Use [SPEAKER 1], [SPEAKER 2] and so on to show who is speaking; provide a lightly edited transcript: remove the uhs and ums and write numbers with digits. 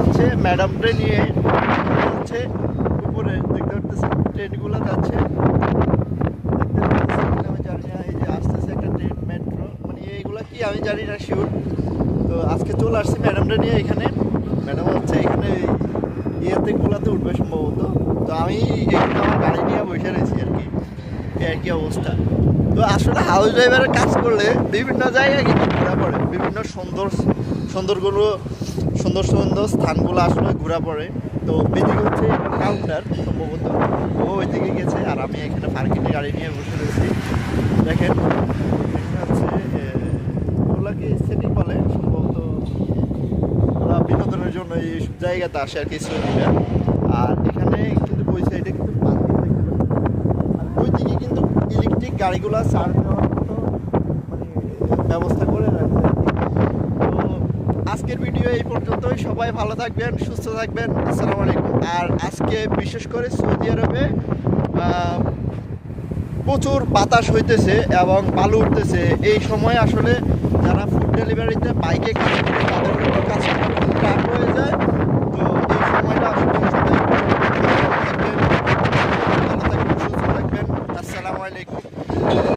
[SPEAKER 1] হচ্ছে ম্যাডামরে নিয়ে। হচ্ছে উপরে দেখতে পাচ্ছেন ট্রেনগুলো যাচ্ছে, আমি জানি না। এই যে আসতেছে একটা ট্রেন, মেট্রো, মানে এইগুলা কি আমি জানি না শিওর। তো আজকে চলে আসছি ম্যাডামরে নিয়ে এখানে। ম্যাডাম হচ্ছে এখানে ইয়েতে গুলাতে উঠবে সম্ভবত। তো আমি এখানে আমার গাড়ি নিয়ে বসে রয়েছি আর কি, এই আর কি অবস্থা। তো আসলে হাউস ড্রাইভারের কাজ করলে বিভিন্ন জায়গায় কিন্তু ঘোরা পড়ে, বিভিন্ন সুন্দরগুলো সুন্দর সুন্দর স্থানগুলো আসলে ঘোরা পড়ে। তো এদিকে হচ্ছে কাউন্টার সম্ভবত, ও ওইদিকে গেছে আর আমি এখানে পার্কিংয়ে গাড়ি নিয়ে বসে রয়েছি। দেখেন এখানে হচ্ছে ওগুলাকে সেটিং বলে সম্ভবত, ওরা বিনোদনের জন্য এই জায়গাতে আসে আর কি শ্রমিকরা। আর এখানে কিন্তু ওই সাইডে কিন্তু পার্কিং দেখতে পাচ্ছেন, আর ওইদিকে কিন্তু ইলেকট্রিক গাড়িগুলো চার্জ দেওয়ার মতো মানে ব্যবস্থা করে রাখছে আর কি। তো আজকের ভিডিও এই পর্যন্তই। সবাই ভালো থাকবেন, সুস্থ থাকবেন। আসসালামু আলাইকুম। আর আজকে বিশেষ করে সৌদি আরবে প্রচুর বাতাস হইতেছে এবং বালু উঠতেছে। এই সময় আসলে যারা ফুড ডেলিভারিতে বাইকে কাজ করে তাদের কিন্তু কাজ টাফ হয়ে যায়।